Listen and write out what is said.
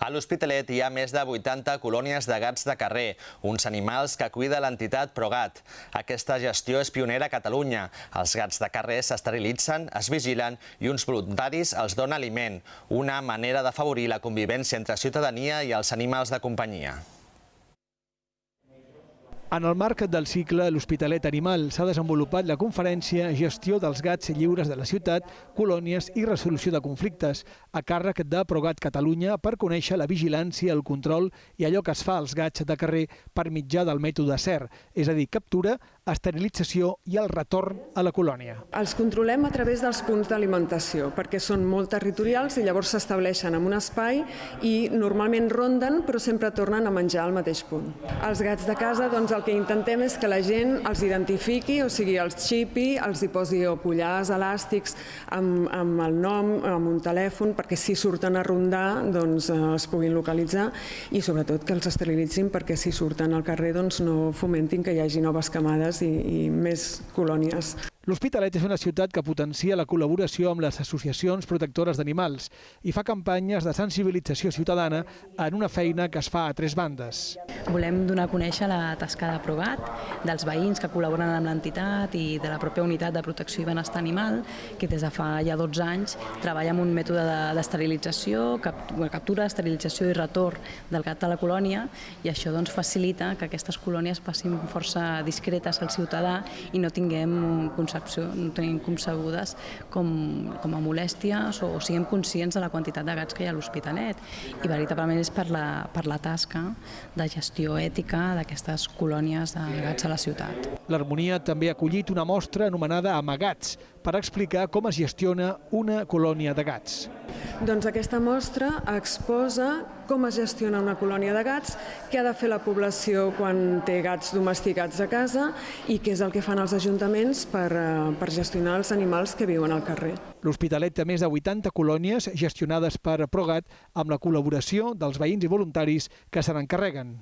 A l'Hospitalet hi ha més de 80 colònies de gats de carrer, uns animals que cuida l'entitat ProGat. Aquesta gestió és pionera a Catalunya. Els gats de carrer s'esterilitzen, es vigilen i uns voluntaris els donen aliment, una manera d'afavorir la convivència entre ciutadania i els animals de companyia. En el marc del cicle L'Hospitalet Animal s'ha desenvolupat la conferència Gestió dels gats lliures de la ciutat, colònies i resolució de conflictes, a càrrec de ProGat Catalunya per conèixer la vigilància, el control i allò que es fa als gats de carrer per mitjà del mètode CER, és a dir, captura, esterilització i el retorn a la colònia. Els controlem a través dels punts d'alimentació, perquè són molt territorials i llavors s'estableixen en un espai i normalment ronden, però sempre tornen a menjar al mateix punt. Els gats de casa, doncs, el que intentem és que la gent els identifiqui, o sigui, els xipi, els hi posi collars elàstics amb el nom, amb un telèfon, perquè si surten a rondar doncs es puguin localitzar i sobretot que els esterilitzin perquè si surten al carrer doncs no fomentin que hi hagi noves camades i més colònies. L'Hospitalet és una ciutat que potencia la col·laboració amb les associacions protectores d'animals i fa campanyes de sensibilització ciutadana en una feina que es fa a tres bandes. Volem donar a conèixer la tasca de ProGat, dels veïns que col·laboren amb l'entitat i de la pròpia unitat de protecció i benestar animal, que des de fa ja 12 anys treballa amb un mètode d'esterilització, captura, esterilització i retorn del gat a la colònia, i això doncs facilita que aquestes colònies passin força discretes al ciutadà i no tinguem concebudes com a molèsties o siguem conscients de la quantitat de gats que hi ha a l'Hospitalet. I veritablement és per la tasca de gestió ètica d'aquestes colònies de gats a la ciutat. L'Harmonia també ha acollit una mostra anomenada Amagats per explicar com es gestiona una colònia de gats. Doncs aquesta mostra exposa com es gestiona una colònia de gats, què ha de fer la població quan té gats domesticats a casa i què és el que fan els ajuntaments per gestionar els animals que viuen al carrer. L'Hospitalet té més de 80 colònies gestionades per ProGat amb la col·laboració dels veïns i voluntaris que se n'encarreguen.